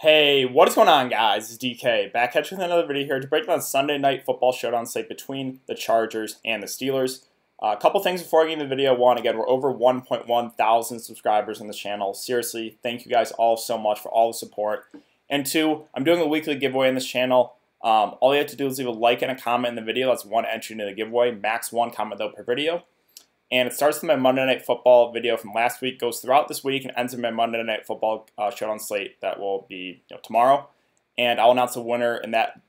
Hey, what is going on, guys? It's DK, back at you with another video here to break down Sunday Night Football Showdown slate between the Chargers and the Steelers. A couple things before I get into the video. One, again, we're over 1.1 thousand subscribers on this channel. Seriously, thank you guys all so much for all the support. And two, I'm doing a weekly giveaway on this channel. All you have to do is leave a like and a comment in the video. That's one entry into the giveaway. Max one comment, though, per video. And it starts with my Monday Night Football video from last week, goes throughout this week, and ends in my Monday Night Football Showdown slate that will be tomorrow. And I'll announce the winner in that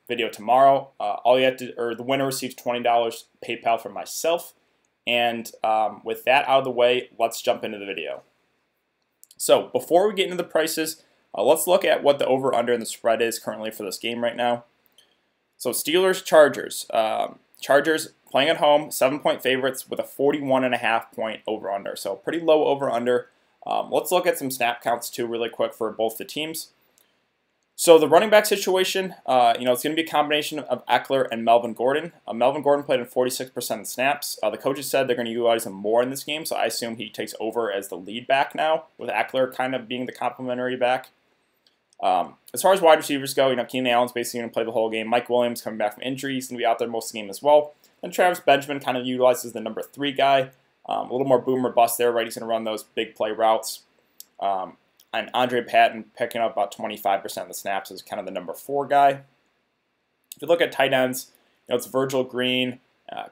video tomorrow. The winner receives $20 PayPal from myself. And with that out of the way, let's jump into the video. So before we get into the prices, let's look at what the over/under and the spread is currently for this game right now. So Steelers-Chargers. Chargers playing at home, 7-point favorites with a 41.5 point over/under. So pretty low over/under. Let's look at some snap counts too really quick for both the teams. So the running back situation, it's going to be a combination of Eckler and Melvin Gordon. Melvin Gordon played in 46% of snaps. The coaches said they're going to utilize him more in this game, so I assume he takes over as the lead back now, with Eckler kind of being the complementary back. As far as wide receivers go, Keenan Allen's basically going to play the whole game. Mike Williams coming back from injury, he's going to be out there most of the game as well. And Travis Benjamin kind of utilizes the number 3 guy. A little more boom or bust there, right? He's going to run those big play routes. And Andre Patton picking up about 25% of the snaps as kind of the number 4 guy. If you look at tight ends, it's Virgil Green,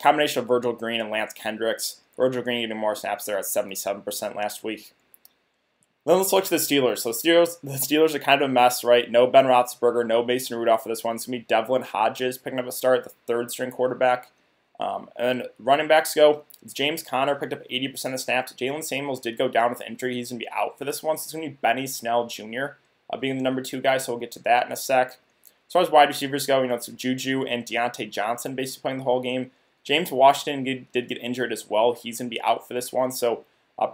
combination of Virgil Green and Lance Kendricks. Virgil Green getting more snaps there at 77% last week. Then let's look to the Steelers. So the Steelers are kind of a mess, right? No Ben Roethlisberger, no Mason Rudolph for this one. It's going to be Devlin Hodges picking up a start, the 3rd-string quarterback. And then running backs go. It's James Conner picked up 80% of snaps. Jalen Samuels did go down with injury. He's going to be out for this one. So it's going to be Benny Snell Jr. Being the number 2 guy, so we'll get to that in a sec. As far as wide receivers go, it's Juju and Deontay Johnson basically playing the whole game. James Washington did get injured as well. He's going to be out for this one. So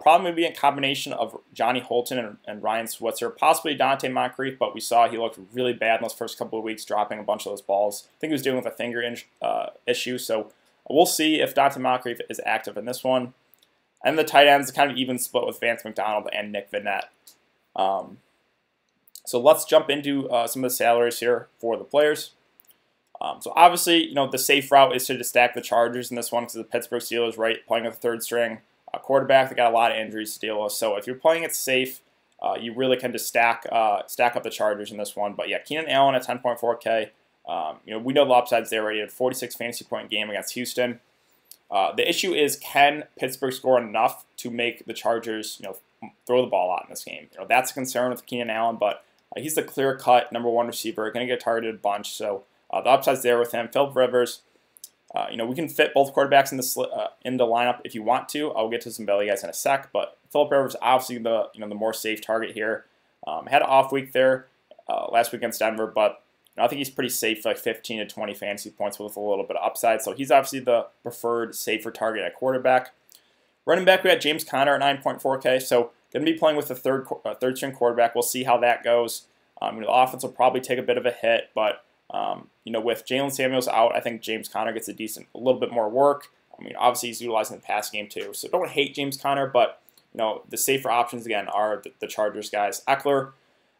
probably be a combination of Johnny Holton and Ryan Switzer, possibly Dante Moncrief, but we saw he looked really bad in those first couple of weeks, dropping a bunch of those balls. I think he was dealing with a finger issue, so we'll see if Dante Moncrief is active in this one. And the tight ends, kind of even split with Vance McDonald and Nick Vannett. So let's jump into some of the salaries here for the players. So obviously, the safe route is to just stack the Chargers in this one because the Pittsburgh Steelers, right, playing with a 3rd-string quarterback. They got a lot of injuries to deal with. So if you're playing it safe, you really can just stack up the Chargers in this one. But yeah, Keenan Allen at 10.4K. We know the upside's there already. He had a 46 fantasy point game against Houston. The issue is, can Pittsburgh score enough to make the Chargers, throw the ball out in this game? That's a concern with Keenan Allen, but he's the clear-cut number 1 receiver, going to get targeted a bunch. So the upside's there with him. Philip Rivers. We can fit both quarterbacks in the lineup if you want to. I'll get to some belly guys in a sec, but Philip Rivers obviously the more safe target here. Had an off week there last week against Denver, but I think he's pretty safe, like 15 to 20 fantasy points with a little bit of upside. So he's obviously the preferred safer target at quarterback. Running back, we got James Conner at 9.4K. So going to be playing with the 3rd-string quarterback. We'll see how that goes. The offense will probably take a bit of a hit, but with Jalen Samuels out, I think James Conner gets a little bit more work. Obviously he's utilizing the pass game too, so don't hate James Conner, but the safer options again are the Chargers guys. Eckler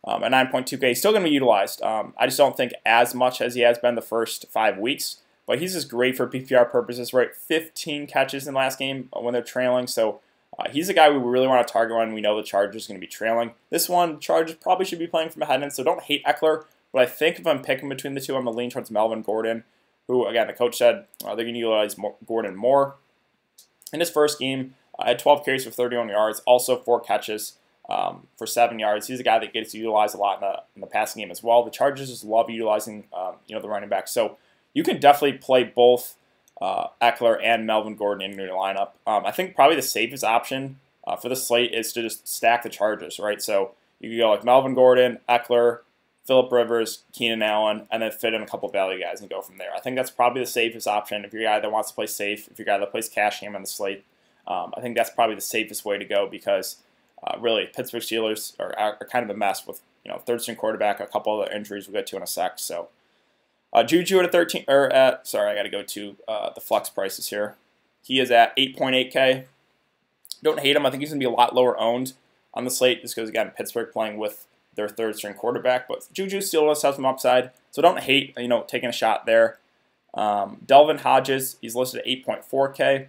at 9.2K, he's still going to be utilized. I just don't think as much as he has been the first 5 weeks, but he's just great for PPR purposes, right? 15 catches in the last game when they're trailing, so he's a guy we really want to target when we know the Chargers are going to be trailing. This one, Chargers probably should be playing from ahead end, so don't hate Eckler. But I think if I'm picking between the two, I'm going to lean towards Melvin Gordon, who, again, the coach said they're going to utilize Gordon more. In his first game, had 12 carries for 31 yards, also 4 catches for 7 yards. He's a guy that gets utilized a lot in the passing game as well. The Chargers just love utilizing the running back. So you can definitely play both Eckler and Melvin Gordon in your lineup. I think probably the safest option for the slate is to just stack the Chargers, right? So you can go like Melvin Gordon, Eckler, Philip Rivers, Keenan Allen, and then fit in a couple value guys and go from there. I think that's probably the safest option if you're a guy that wants to play safe, if you're a guy that plays cash game on the slate. I think that's probably the safest way to go because really Pittsburgh Steelers are kind of a mess with 3rd-string quarterback, a couple other injuries we'll get to in a sec. So Juju at 13, or sorry, I got to go to the flex prices here. He is at 8.8K. Don't hate him. I think he's going to be a lot lower owned on the slate just because, again, Pittsburgh playing with their third string quarterback, but Juju still has some upside, so don't hate taking a shot there. Delvin Hodges, he's listed at 8.4K.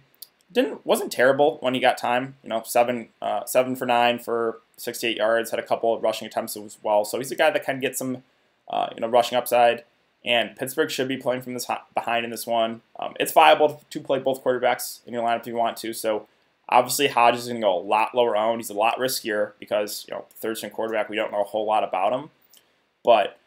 Wasn't terrible when he got time. 7 for 9 for 68 yards. Had a couple of rushing attempts as well. So he's a guy that can get some rushing upside. And Pittsburgh should be playing from this behind in this one. It's viable to play both quarterbacks in your lineup if you want to. So obviously Hodges is going to go a lot lower owned. He's a lot riskier because third string quarterback, we don't know a whole lot about him. But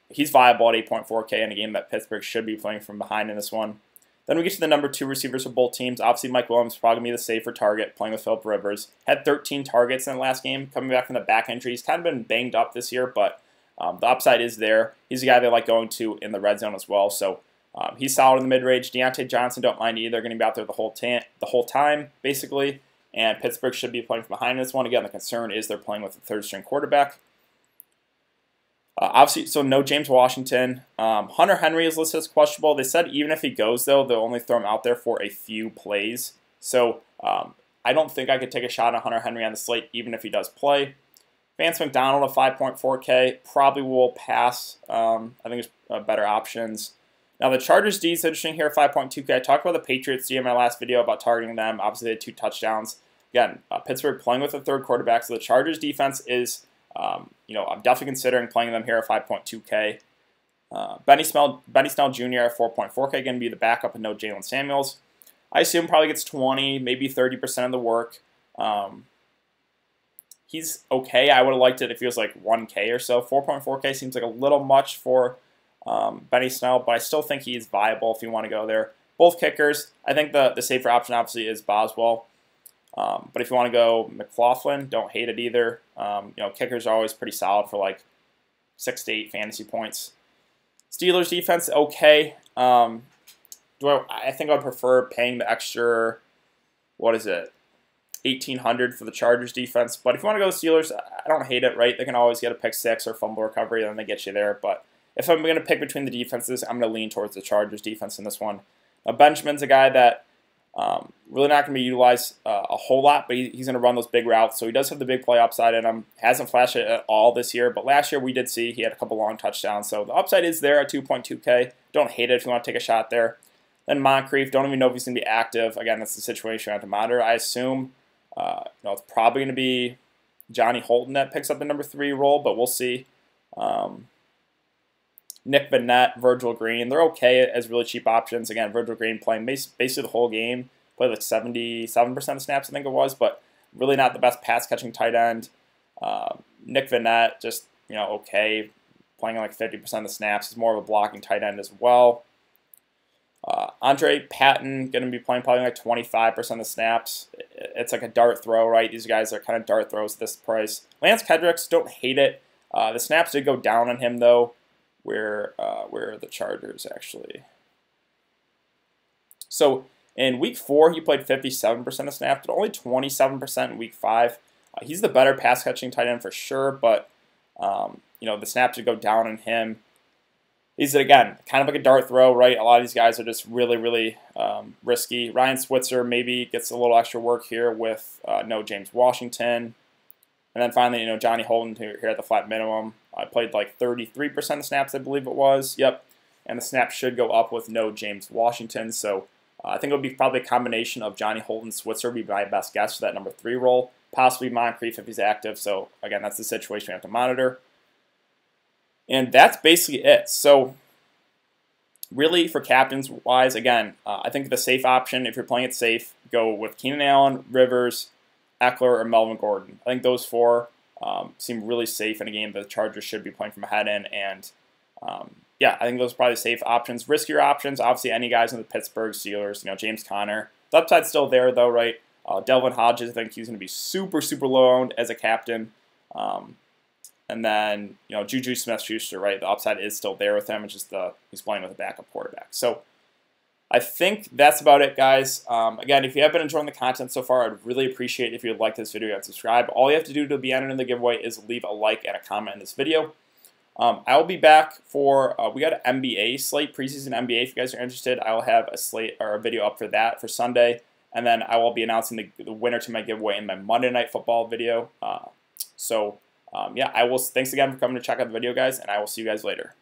he's viable at 8.4K in a game that Pittsburgh should be playing from behind in this one. Then we get to the number 2 receivers for both teams. Obviously, Mike Williams is probably going to be the safer target, playing with Philip Rivers. Had 13 targets in the last game, coming back from the back injury. He's kind of been banged up this year, but the upside is there. He's a guy they like going to in the red zone as well, so he's solid in the mid-range. Deontay Johnson, don't mind either. Going to be out there the whole time, basically. And Pittsburgh should be playing from behind this one. Again, the concern is they're playing with a third-string quarterback. Obviously, so no James Washington. Hunter Henry is listed as questionable. They said even if he goes, though, they'll only throw him out there for a few plays. So I don't think I could take a shot on Hunter Henry on the slate, even if he does play. Vance McDonald at 5.4K. Probably will pass. I think there's better options. Now, the Chargers D is interesting here at 5.2K. I talked about the Patriots D in my last video about targeting them. Obviously, they had 2 touchdowns. Again, Pittsburgh playing with a third quarterback, so the Chargers defense is... I'm definitely considering playing them here at 5.2K. Benny Snell Jr. at 4.4K, going to be the backup and no Jalen Samuels. I assume probably gets 20, maybe 30% of the work. He's okay. I would have liked it if he was like 1K or so. 4.4K seems like a little much for Benny Snell, but I still think he's viable if you want to go there. Both kickers. I think the safer option obviously is Boswell. But if you want to go McLaughlin, don't hate it either. Kickers are always pretty solid for like 6 to 8 fantasy points. Steelers defense, okay. I think I would prefer paying the extra, $1,800 for the Chargers defense. But if you want to go Steelers, I don't hate it, right? They can always get a pick 6 or fumble recovery, and then they get you there. But if I'm going to pick between the defenses, I'm going to lean towards the Chargers defense in this one. Benjamin's a guy that really not going to be utilized a whole lot, but he's going to run those big routes, so he does have the big play upside in him. Hasn't flashed it at all this year, but last year we did see he had a couple long touchdowns, so the upside is there at 2.2K. Don't hate it if you want to take a shot there. Then Moncrief, don't even know if he's going to be active. Again, that's the situation I have to monitor. I assume it's probably going to be Johnny Holton that picks up the number 3 role, but we'll see. Nick Vannett, Virgil Green, they're okay as really cheap options. Again, Virgil Green playing basically the whole game, played like 77% of snaps, I think it was, but really not the best pass-catching tight end. Nick Vannett, just, okay, playing like 50% of the snaps. He's more of a blocking tight end as well. Andre Patton, going to be playing probably like 25% of the snaps. It's like a dart throw, right? These guys are kind of dart throws at this price. Lance Kendricks, don't hate it. The snaps did go down on him, though. Where are the Chargers, actually? So in Week 4, he played 57% of snaps, but only 27% in Week 5. He's the better pass-catching tight end for sure, but the snaps would go down on him. He's, again, kind of like a dart throw, right? A lot of these guys are just really, really risky. Ryan Switzer maybe gets a little extra work here with no James Washington. And then finally, Johnny Holton here at the flat minimum. I played like 33% of snaps, I believe it was. Yep. And the snaps should go up with no James Washington. So I think it would be probably a combination of Johnny Holton, Switzer would be my best guess for that number 3 role. Possibly Moncrief if he's active. So again, that's the situation we have to monitor. And that's basically it. So really for captains-wise, again, I think the safe option, if you're playing it safe, go with Keenan Allen, Rivers, Eckler, or Melvin Gordon. I think those 4 seem really safe in a game that the Chargers should be playing from ahead in. And yeah, I think those are probably safe options. Riskier options, obviously any guys in the Pittsburgh Steelers, James Conner. The upside's still there though, right? Delvin Hodges, I think he's going to be super, super low owned as a captain. And then, Juju Smith-Schuster, right? The upside is still there with him. It's just he's playing with a backup quarterback. So I think that's about it, guys. Again, if you have been enjoying the content so far, I'd really appreciate it if you would like this video and subscribe. All you have to do to be entered in the giveaway is leave a like and a comment in this video. I will be back for, we got an NBA slate, preseason NBA. If you guys are interested, I will have a slate or a video up for that for Sunday. And then I will be announcing the winner to my giveaway in my Monday Night Football video. So Yeah, thanks again for coming to check out the video, guys, and I will see you guys later.